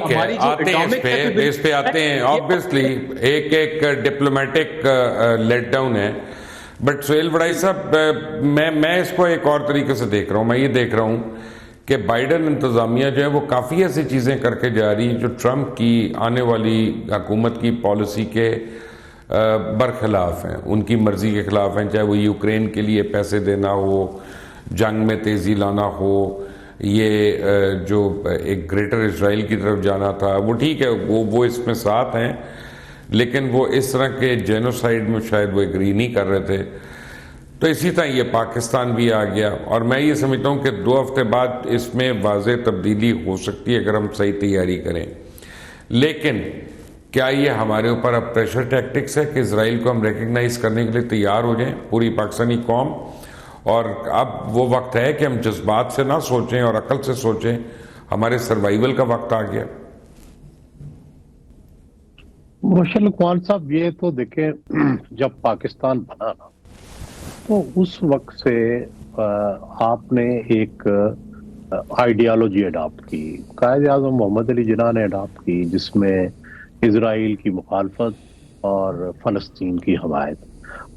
ٹھیک ہے، آتے ہیں اس پہ آتے ہیں. آبویسلی ایک ڈپلومیٹک لیٹ ڈاؤن ہے. بٹ سہیل وڑائی صاحب، میں اس کو ایک اور طریقے سے دیکھ رہا ہوں. میں یہ دیکھ رہا ہوں کہ بائیڈن انتظامیہ جو ہے وہ کافی ایسی چیزیں کر کے جا رہی ہیں جو ٹرمپ کی آنے والی حکومت کی پالیسی کے برخلاف ہیں، ان کی مرضی کے خلاف ہیں. چاہے وہ یوکرین کے لیے پیسے دینا ہو، جنگ میں تیزی لانا ہو، یہ جو ایک گریٹر اسرائیل کی طرف جانا تھا، وہ ٹھیک ہے، وہ اس میں ساتھ ہیں، لیکن وہ اس طرح کے جینوسائیڈ میں شاید وہ ایگری نہیں کر رہے تھے. تو اسی طرح یہ پاکستان بھی آ گیا، اور میں یہ سمجھتا ہوں کہ 2 ہفتے بعد اس میں واضح تبدیلی ہو سکتی ہے اگر ہم صحیح تیاری کریں. لیکن کیا یہ ہمارے اوپر اب پریشر ٹیکٹکس ہے کہ اسرائیل کو ہم ریکگنائز کرنے کے لیے تیار ہو جائیں، پوری پاکستانی قوم؟ اور اب وہ وقت ہے کہ ہم جذبات سے نہ سوچیں اور عقل سے سوچیں، ہمارے سروائیول کا وقت آ گیا. ماشاء اللہ اقبال صاحب، یہ تو دیکھیں، جب پاکستان بنا نا تو اس وقت سے آپ نے ایک آئیڈیالوجی اڈاپٹ کی، قائد اعظم محمد علی جناح نے اڈاپٹ کی، جس میں اسرائیل کی مخالفت اور فلسطین کی حمایت،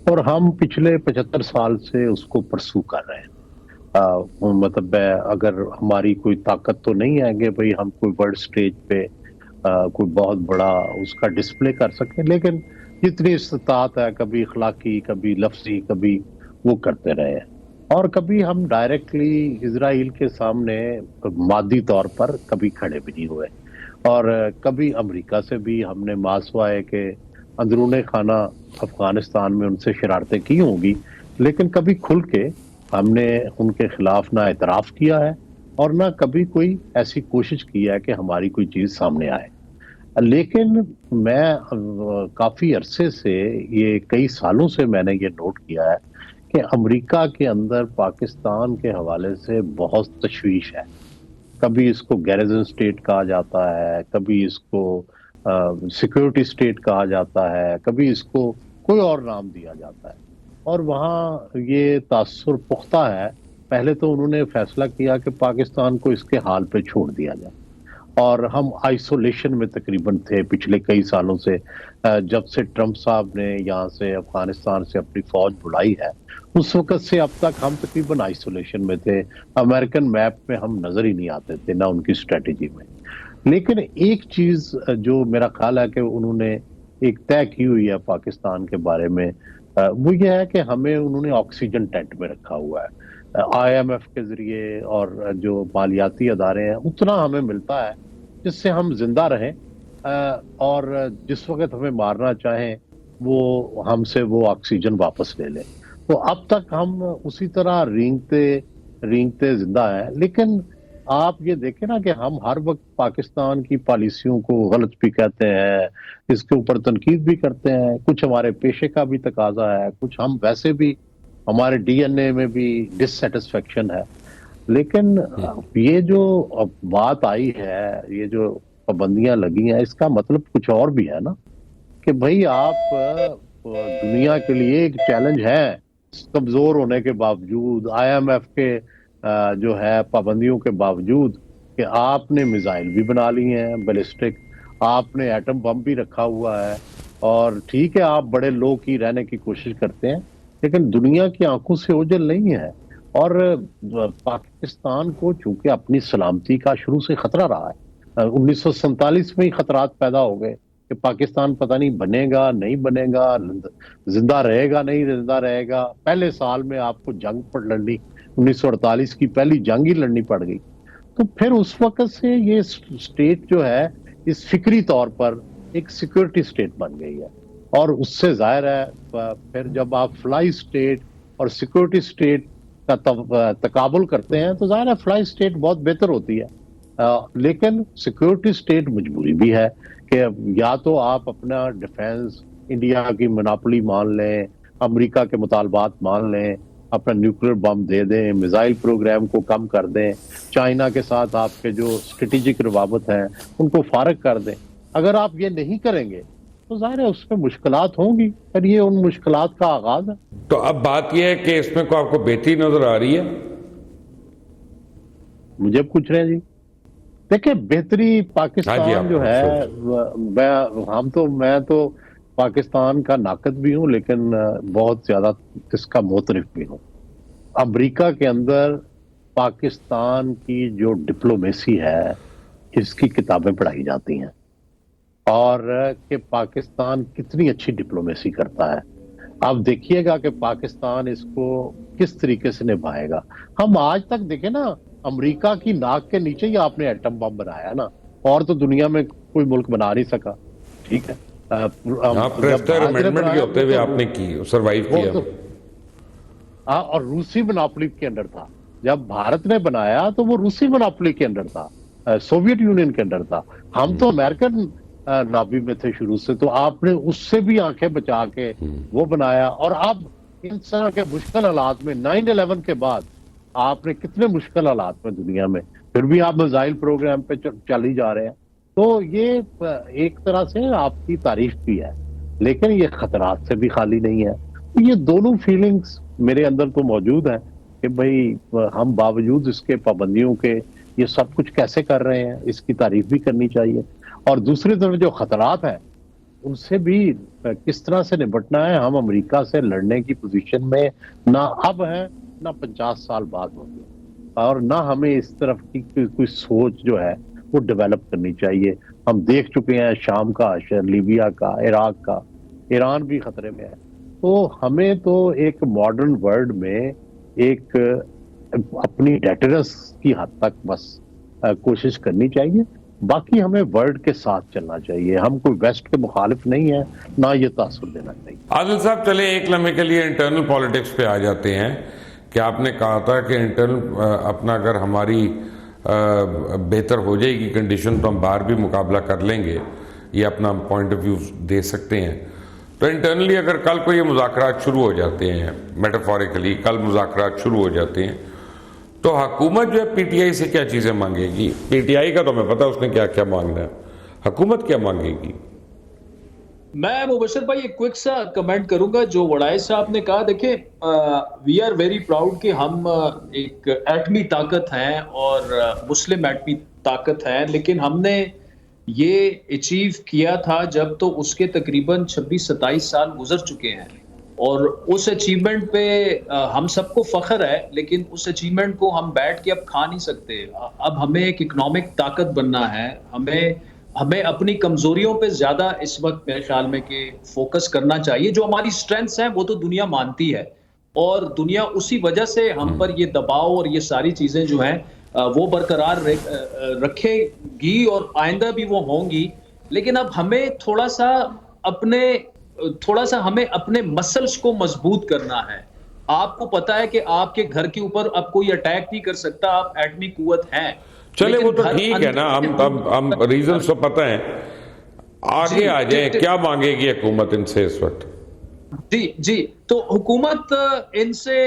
اور ہم پچھلے 75 سال سے اس کو پرسو کر رہے ہیں. مطلب اگر ہماری کوئی طاقت تو نہیں ہے کہ بھئی ہم کوئی ورلڈ سٹیج پہ کوئی بہت بڑا اس کا ڈسپلے کر سکیں، لیکن جتنی استطاعت ہے، کبھی اخلاقی، کبھی لفظی، کبھی وہ کرتے رہے ہیں. اور کبھی ہم ڈائریکٹلی اسرائیل کے سامنے مادی طور پر کبھی کھڑے بھی نہیں ہوئے، اور کبھی امریکہ سے بھی ہم نے ماسوائے کہ اندرون خانہ افغانستان میں ان سے شرارتیں کی ہوں گی، لیکن کبھی کھل کے ہم نے ان کے خلاف نہ اعتراف کیا ہے اور نہ کبھی کوئی ایسی کوشش کی ہے کہ ہماری کوئی چیز سامنے آئے. لیکن میں کافی عرصے سے، یہ کئی سالوں سے میں نے یہ نوٹ کیا ہے کہ امریکہ کے اندر پاکستان کے حوالے سے بہت تشویش ہے. کبھی اس کو گیریزن سٹیٹ کہا جاتا ہے، کبھی اس کو سیکورٹی سٹیٹ کہا جاتا ہے، کبھی اس کو کوئی اور نام دیا جاتا ہے. اور وہاں یہ تاثر پختہ ہے. پہلے تو انہوں نے فیصلہ کیا کہ پاکستان کو اس کے حال پہ چھوڑ دیا جائے، اور ہم آئسولیشن میں تقریباً تھے پچھلے کئی سالوں سے. جب سے ٹرمپ صاحب نے یہاں سے افغانستان سے اپنی فوج بلائی ہے، اس وقت سے اب تک ہم تقریباً آئسولیشن میں تھے. امریکن میپ میں ہم نظر ہی نہیں آتے تھے، نہ ان کی اسٹریٹجی میں. لیکن ایک چیز جو میرا خیال ہے کہ انہوں نے ایک طے کی ہوئی ہے پاکستان کے بارے میں، وہ یہ ہے کہ ہمیں انہوں نے آکسیجن ٹینٹ میں رکھا ہوا ہے. IMF کے ذریعے اور جو مالیاتی ادارے ہیں، اتنا ہمیں ملتا ہے جس سے ہم زندہ رہیں، اور جس وقت ہمیں مارنا چاہیں وہ ہم سے وہ آکسیجن واپس لے لیں. تو اب تک ہم اسی طرح رینگتے زندہ ہیں. لیکن آپ یہ دیکھیں نا کہ ہم ہر وقت پاکستان کی پالیسیوں کو غلط بھی کہتے ہیں، اس کے اوپر تنقید بھی کرتے ہیں. کچھ ہمارے پیشے کا بھی تقاضا ہے، کچھ ہم ویسے بھی ہمارے DNA میں بھی ڈس سیٹسفیکشن ہے. لیکن یہ جو بات آئی ہے، یہ جو پابندیاں لگی ہیں، اس کا مطلب کچھ اور بھی ہے نا، کہ بھئی آپ دنیا کے لیے ایک چیلنج ہے، کمزور ہونے کے باوجود، IMF کے جو ہے پابندیوں کے باوجود، کہ آپ نے میزائل بھی بنا لی ہیں بیلسٹک، آپ نے ایٹم بم بھی رکھا ہوا ہے، اور ٹھیک ہے آپ بڑے لو کی رہنے کی کوشش کرتے ہیں، لیکن دنیا کی آنکھوں سے اوجھل نہیں ہے. اور پاکستان کو چونکہ اپنی سلامتی کا شروع سے خطرہ رہا ہے، 1947 میں ہی خطرات پیدا ہو گئے کہ پاکستان پتہ نہیں بنے گا نہیں بنے گا، زندہ رہے گا نہیں زندہ رہے گا. پہلے سال میں آپ کو جنگ پر لڑنی، 1948 کی پہلی جنگ ہی لڑنی پڑ گئی. تو پھر اس وقت سے یہ اسٹیٹ جو ہے اس فکری طور پر ایک سیکورٹی اسٹیٹ بن گئی ہے. اور اس سے ظاہر ہے پھر جب آپ فلائی اسٹیٹ اور سیکورٹی اسٹیٹ کا تقابل کرتے ہیں تو ظاہر ہے فلائی اسٹیٹ بہت بہتر ہوتی ہے. لیکن سیکورٹی اسٹیٹ مجبوری بھی ہے کہ یا تو آپ اپنا ڈیفینس انڈیا کی مناپلی مان لیں، امریکہ کے مطالبات مان لیں، اپنا نیوکلیر بم دے دیں، میزائل پروگرام کو کم کر دیں، چائنا کے ساتھ آپ کے جو اسٹریٹجک روابط ہیں ان کو فارغ کر دیں. اگر آپ یہ نہیں کریں گے تو ظاہر ہے اس میں مشکلات ہوں گی، اور یہ ان مشکلات کا آغاز ہے. تو اب بات یہ ہے کہ اس میں کو آپ کو بہتری نظر آ رہی ہے؟ مجھے پوچھ رہے ہیں جی؟ دیکھیں بہتری پاکستان جو ہے میں تو پاکستان کا ناقد بھی ہوں لیکن بہت زیادہ اس کا معترف بھی ہوں. امریکہ کے اندر پاکستان کی جو ڈپلومیسی ہے اس کی کتابیں پڑھائی جاتی ہیں اور کہ پاکستان کتنی اچھی ڈپلومیسی کرتا ہے. آپ دیکھیے گا کہ پاکستان اس کو کس طریقے سے نبھائے گا. ہم آج تک دیکھیں نا امریکہ کی ناک کے نیچے ہی آپ نے ایٹم بم بنایا نا, اور تو دنیا میں کوئی ملک بنا نہیں سکا. ٹھیک ہے, ہوتے ہوئے آپ نے کی سروائیو کیا اور روسی مناپلی کے اندر تھا. جب بھارت نے بنایا تو وہ روسی مناپلی کے اندر تھا, سوویت یونین کے اندر تھا. ہم تو امریکن نابی میں تھے شروع سے, تو آپ نے اس سے بھی آنکھیں بچا کے وہ بنایا. اور اب ان طرح کے مشکل حالات میں 9/11 کے بعد آپ نے کتنے مشکل حالات میں دنیا میں پھر بھی آپ میزائل پروگرام پہ چل ہی جا رہے ہیں. تو یہ ایک طرح سے آپ کی تعریف بھی ہے لیکن یہ خطرات سے بھی خالی نہیں ہے. یہ دونوں فیلنگز میرے اندر تو موجود ہیں کہ بھئی ہم باوجود اس کے پابندیوں کے یہ سب کچھ کیسے کر رہے ہیں, اس کی تعریف بھی کرنی چاہیے. اور دوسری طرف جو خطرات ہیں ان سے بھی کس طرح سے نپٹنا ہے. ہم امریکہ سے لڑنے کی پوزیشن میں نہ اب ہیں نہ 50 سال بعد ہوں گے, اور نہ ہمیں اس طرف کی کوئی سوچ جو ہے وہ ڈیولپ کرنی چاہیے. ہم دیکھ چکے ہیں شام کا اشر, لیبیا کا, عراق کا, ایران بھی خطرے میں ہے. تو ہمیں تو ایک ماڈرن ورلڈ میں ایک اپنی ڈیٹرنس کی حد تک بس کوشش کرنی چاہیے. باقی ہمیں ورلڈ کے ساتھ چلنا چاہیے. ہم کوئی ویسٹ کے مخالف نہیں ہیں, نہ یہ تاثر دینا چاہیے. عادل صاحب چلے ایک لمحے کے لیے انٹرنل پالیٹکس پہ آ جاتے ہیں کہ آپ نے کہا تھا کہ انٹرنل اپنا اگر ہماری بہتر ہو جائے گی کنڈیشن تو ہم باہر بھی مقابلہ کر لیں گے, یہ اپنا پوائنٹ آف ویو دے سکتے ہیں. تو انٹرنلی اگر کل کو یہ مذاکرات شروع ہو جاتے ہیں, میٹافوریکلی کل مذاکرات شروع ہو جاتے ہیں, تو حکومت جو ہے پی ٹی آئی سے کیا چیزیں مانگے گی؟ پی ٹی آئی کا تو ہمیں پتا اس نے کیا کیا مانگنا ہے, حکومت کیا مانگے گی؟ میں مبشر بھائی ایک کوئک سا کمنٹ کروں گا جو وڑائے صاحب نے کہا. دیکھیں وی آر ویری پراؤڈ کہ ہم ایک ایٹمی طاقت ہیں اور مسلم ایٹمی طاقت ہیں, لیکن ہم نے یہ اچیو کیا تھا جب تو اس کے تقریباً 26-27 سال گزر چکے ہیں, اور اس اچیومنٹ پہ ہم سب کو فخر ہے, لیکن اس اچیومنٹ کو ہم بیٹھ کے اب کھا نہیں سکتے. اب ہمیں ایک اکنامک طاقت بننا ہے, ہمیں اپنی کمزوریوں پہ زیادہ اس وقت میرے خیال میں کہ فوکس کرنا چاہیے. جو ہماری سٹرینتھس ہیں وہ تو دنیا مانتی ہے, اور دنیا اسی وجہ سے ہم پر یہ دباؤ اور یہ ساری چیزیں جو ہیں وہ برقرار رکھے گی اور آئندہ بھی وہ ہوں گی. لیکن اب ہمیں تھوڑا سا ہمیں اپنے مسلز کو مضبوط کرنا ہے. آپ کو پتا ہے کہ آپ کے گھر کے اوپر اب کوئی اٹیک نہیں کر سکتا, آپ ایٹمی قوت ہیں. چلے وہ تو ٹھیک ہے نا, ہم ریزنز تو پتہ ہیں, آگے آ جائیں. کیا مانگے گی حکومت ان سے اس وقت؟ جی تو حکومت ان سے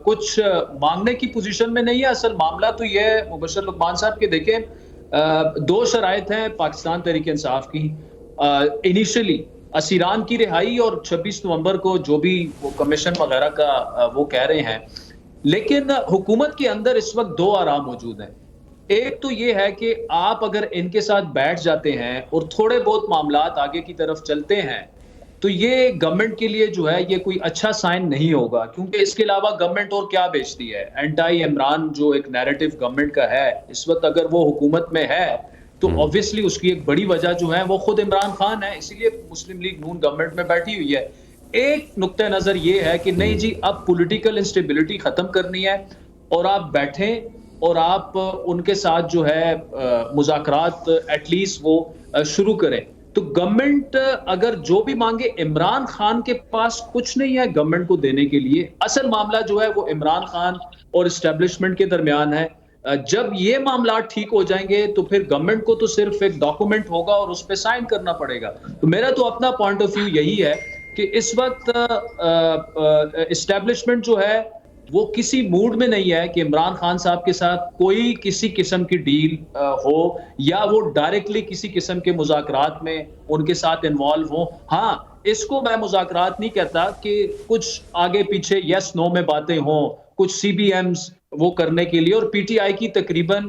کچھ مانگنے کی پوزیشن میں نہیں ہے. اصل معاملہ تو یہ ہے مبشر لقمان صاحب کہ دیکھیں 2 شرائط ہیں پاکستان تحریک انصاف کی. انیشلی اسیران کی رہائی اور 26 نومبر کو جو بھی وہ کمیشن وغیرہ کا وہ کہہ رہے ہیں. لیکن حکومت کے اندر اس وقت 2 آرام موجود ہیں. ایک تو یہ ہے کہ آپ اگر ان کے ساتھ بیٹھ جاتے ہیں اور تھوڑے بہت معاملات آگے کی طرف چلتے ہیں تو یہ گورنمنٹ کے لیے جو ہے یہ کوئی اچھا سائن نہیں ہوگا, کیونکہ اس کے علاوہ گورنمنٹ اور کیا بیچتی ہے. اینٹائی عمران جو ایک نیریٹو گورنمنٹ کا ہے اس وقت, اگر وہ حکومت میں ہے تو obviously اس کی ایک بڑی وجہ جو ہے وہ خود عمران خان ہے, اسی لیے مسلم لیگ نون گورنمنٹ میں بیٹھی ہوئی ہے. ایک نقطہ نظر یہ ہے کہ نہیں جی اب پولیٹیکل انسٹیبلٹی ختم کرنی ہے اور آپ بیٹھیں اور آپ ان کے ساتھ جو ہے مذاکرات ایٹ لیسٹ وہ شروع کریں. تو گورنمنٹ اگر جو بھی مانگے, عمران خان کے پاس کچھ نہیں ہے گورنمنٹ کو دینے کے لیے. اصل معاملہ جو ہے وہ عمران خان اور اسٹیبلشمنٹ کے درمیان ہے. جب یہ معاملات ٹھیک ہو جائیں گے تو پھر گورنمنٹ کو تو صرف ایک ڈاکومنٹ ہوگا اور اس پہ سائن کرنا پڑے گا. تو میرا تو اپنا پوائنٹ آف ویو یہی ہے کہ اس وقت اسٹیبلشمنٹ جو ہے وہ کسی موڈ میں نہیں ہے کہ عمران خان صاحب کے ساتھ کوئی کسی قسم کی ڈیل ہو یا وہ ڈائریکٹلی کسی قسم کے مذاکرات میں ان کے ساتھ انوالو ہوں. ہاں اس کو میں مذاکرات نہیں کہتا کہ کچھ آگے پیچھے یس نو میں باتیں ہوں, کچھ سی بی ایمز وہ کرنے کے لیے. اور پی ٹی آئی کی تقریباً